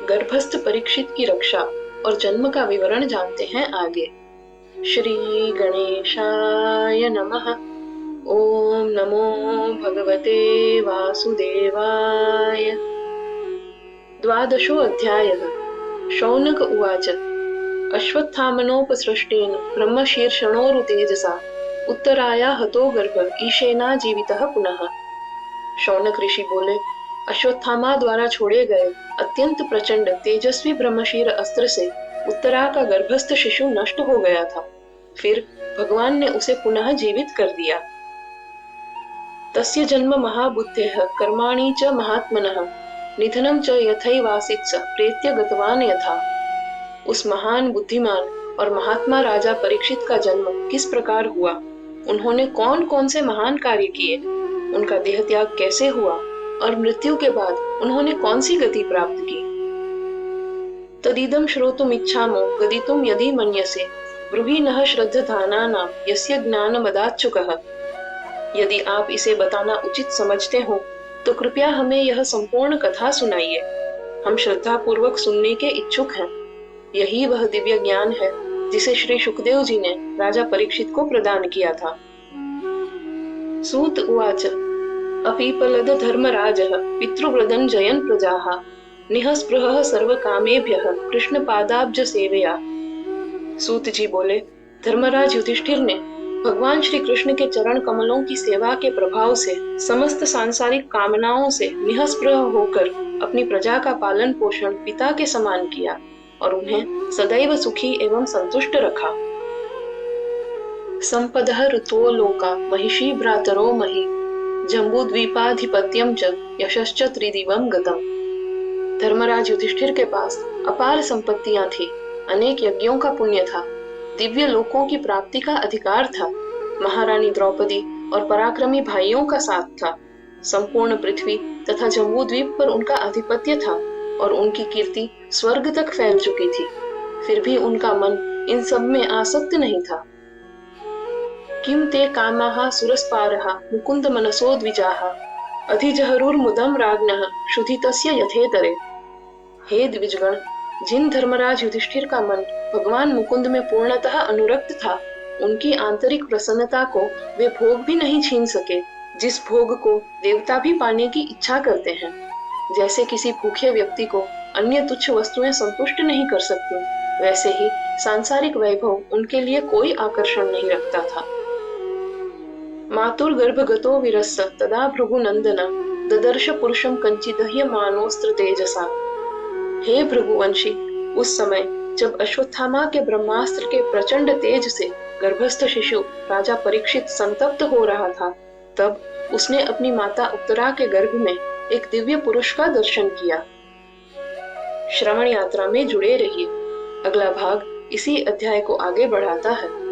गर्भस्थ परीक्षित की रक्षा और जन्म का विवरण जानते हैं आगे। श्री गणेशाय नमः। ओम नमो भगवते वासुदेवाय। द्वादशो अध्यायः। शौनक उवाच अश्वत्थामनोपसृष्टेन ब्रह्मशीर्षणोरुतेजसा उत्तराया हतो गर्भ ईशेना जीवितः पुनः। शौनक ऋषि बोले, अश्वत्थामा द्वारा छोड़े गए अत्यंत प्रचंड तेजस्वी ब्रह्मशीर अस्त्र से उत्तरा का गर्भस्थ शिशु नष्ट हो गया था। फिर भगवान ने उसे पुनः जीवित कर दिया। तस्य जन्म महाबुद्धेः कर्माणि च महात्मनः निधनं च यथैवासीत् स प्रेत्य गतवान् यथा। उस महान बुद्धिमान और महात्मा राजा परीक्षित का जन्म किस प्रकार हुआ, उन्होंने कौन कौन से महान कार्य किए, उनका देह त्याग कैसे हुआ और मृत्यु के बाद उन्होंने कौन सी गति प्राप्त की। तदिदं श्रोतुमिच्छामो गदितुं यदि मन्यसे ब्रूहि नः श्रद्धानानां यस्य ज्ञानमदाच्छुकः। यदि आप इसे बताना उचित समझते हो तो कृपया हमें यह संपूर्ण कथा सुनाइए। हम श्रद्धा पूर्वक सुनने के इच्छुक हैं। यही वह दिव्य ज्ञान है जिसे श्री शुकदेव जी ने राजा परीक्षित को प्रदान किया था। सूत उवाच अपीपलद धर्मराजः पितृव्रतं जयन् प्रजाः निःस्पृहः सर्वकामेभ्यः कृष्ण पादाब्ज सेवया। सूत जी बोले, धर्मराज युधिष्ठिर ने भगवान श्री कृष्ण के चरण कमलों की सेवा के प्रभाव से समस्त सांसारिक कामनाओं से निःस्पृह होकर अपनी प्रजा का पालन पोषण पिता के समान किया और उन्हें सदैव सुखी एवं संतुष्ट रखा। संपदः ऋतवो लोका महिषी भ्रातरो मही जम्बूद्वीपाधिपत्यं च यशश्च त्रिदिवं गतम्। धर्मराज युधिष्ठिर के पास अपार संपत्तियां थी, अनेक यज्ञों का पुण्य था, दिव्य लोकों की प्राप्ति का अधिकार था, महारानी द्रौपदी और पराक्रमी भाइयों का साथ था, संपूर्ण पृथ्वी तथा जम्बूद्वीप पर उनका आधिपत्य था और उनकी कीर्ति स्वर्ग तक फैल चुकी थी। फिर भी उनका मन इन सब में आसक्त नहीं था। किम ते कामाः सुरस्पारः मुकुंद मनसो द्विजाः अधिजहरुर्मुदं राज्ञः क्षुधितस्य यथेतरे। हे द्विजगण, जिन धर्मराज युधिष्ठिर का मन भगवान मुकुंद में पूर्णतः अनुरक्त था, उनकी आंतरिक प्रसन्नता को वे भोग भी नहीं छीन सके, जिस भोग को देवता भी पाने की इच्छा करते हैं। जैसे किसी भूखे व्यक्ति को अन्य तुच्छ वस्तुएं संतुष्ट नहीं कर सकती, वैसे ही सांसारिक वैभव उनके लिए कोई आकर्षण नहीं रखता था। मातुर्गर्भगतो विरस्य तदा भृगुनंदन ददर्श पुरुषं कंचिदह्यमानोस्त्र तेजसा। हे भृगुवंशी, उस समय जब अश्वत्थामा के ब्रह्मास्त्र के प्रचंड तेज से गर्भस्थ शिशु राजा परीक्षित संतप्त हो रहा था, तब उसने अपनी माता उत्तरा के गर्भ में एक दिव्य पुरुष का दर्शन किया। श्रवण यात्रा में जुड़े रहिए। अगला भाग इसी अध्याय को आगे बढ़ाता है।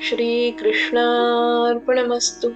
श्री कृष्णार्पणमस्तु।